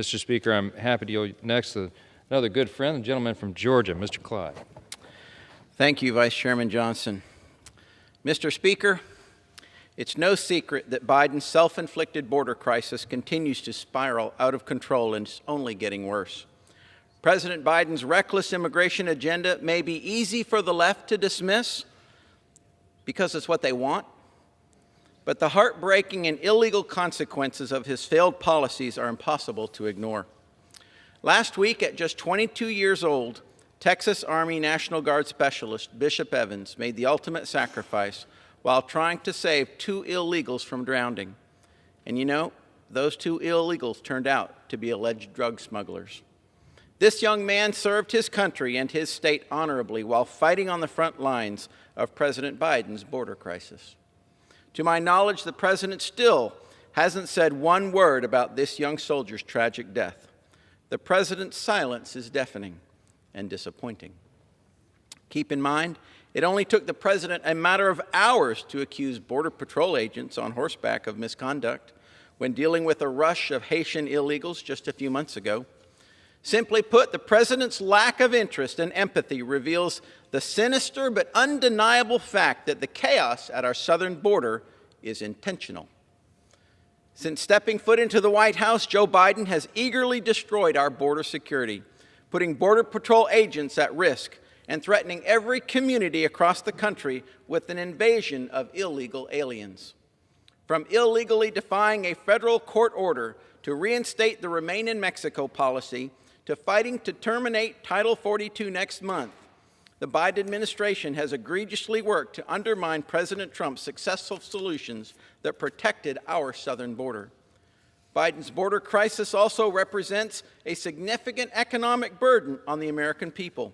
Mr. Speaker, I'm happy to yield next to another good friend, the gentleman from Georgia, Mr. Clyde. Thank you, Vice Chairman Johnson. Mr. Speaker, it's no secret that Biden's self-inflicted border crisis continues to spiral out of control and is only getting worse. President Biden's reckless immigration agenda may be easy for the left to dismiss because it's what they want, but the heartbreaking and illegal consequences of his failed policies are impossible to ignore. Last week, at just 22 years old, Texas Army National Guard Specialist Bishop Evans made the ultimate sacrifice while trying to save 2 illegals from drowning. And you know, those 2 illegals turned out to be alleged drug smugglers. This young man served his country and his state honorably while fighting on the front lines of President Biden's border crisis. To my knowledge, the president still hasn't said one word about this young soldier's tragic death. The president's silence is deafening and disappointing. Keep in mind, it only took the president a matter of hours to accuse Border Patrol agents on horseback of misconduct when dealing with a rush of Haitian illegals just a few months ago. Simply put, the president's lack of interest and empathy reveals the sinister but undeniable fact that the chaos at our southern border is intentional. Since stepping foot into the White House, Joe Biden has eagerly destroyed our border security, putting Border Patrol agents at risk and threatening every community across the country with an invasion of illegal aliens. From illegally defying a federal court order to reinstate the Remain in Mexico policy, to fighting to terminate Title 42 next month, the Biden administration has egregiously worked to undermine President Trump's successful solutions that protected our southern border. Biden's border crisis also represents a significant economic burden on the American people.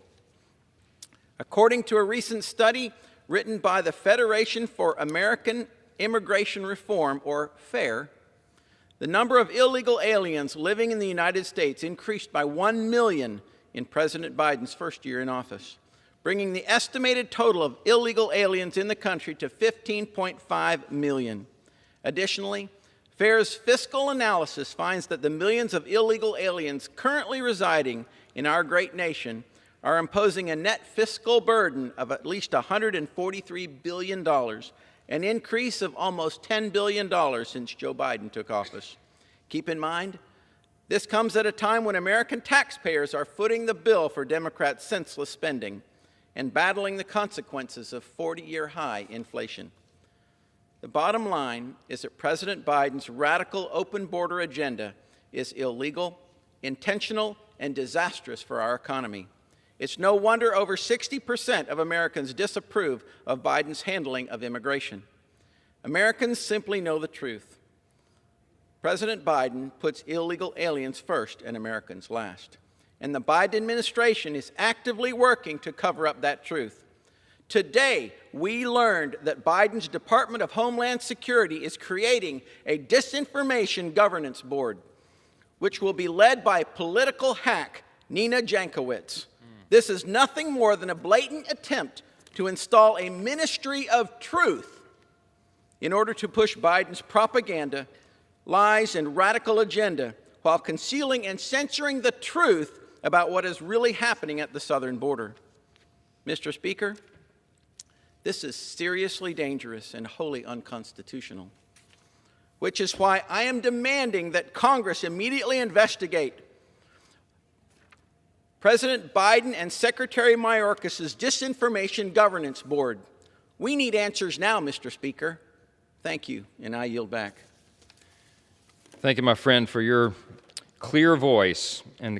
According to a recent study written by the Federation for American Immigration Reform, or FAIR, the number of illegal aliens living in the United States increased by 1 million in President Biden's first year in office, bringing the estimated total of illegal aliens in the country to 15.5 million. Additionally, FAIR's fiscal analysis finds that the millions of illegal aliens currently residing in our great nation are imposing a net fiscal burden of at least $143 billion, an increase of almost $10 billion since Joe Biden took office. Keep in mind, this comes at a time when American taxpayers are footing the bill for Democrats' senseless spending and battling the consequences of 40-year high inflation. The bottom line is that President Biden's radical open border agenda is illegal, intentional, and disastrous for our economy. It's no wonder over 60% of Americans disapprove of Biden's handling of immigration. Americans simply know the truth. President Biden puts illegal aliens first and Americans last. And the Biden administration is actively working to cover up that truth. Today, we learned that Biden's Department of Homeland Security is creating a disinformation governance board, which will be led by political hack Nina Jankowicz. This is nothing more than a blatant attempt to install a ministry of truth in order to push Biden's propaganda, lies, and radical agenda while concealing and censoring the truth about what is really happening at the southern border. Mr. Speaker, this is seriously dangerous and wholly unconstitutional, which is why I am demanding that Congress immediately investigate President Biden and Secretary Mayorkas' Disinformation Governance Board. We need answers now, Mr. Speaker. Thank you, and I yield back. Thank you, my friend, for your clear voice and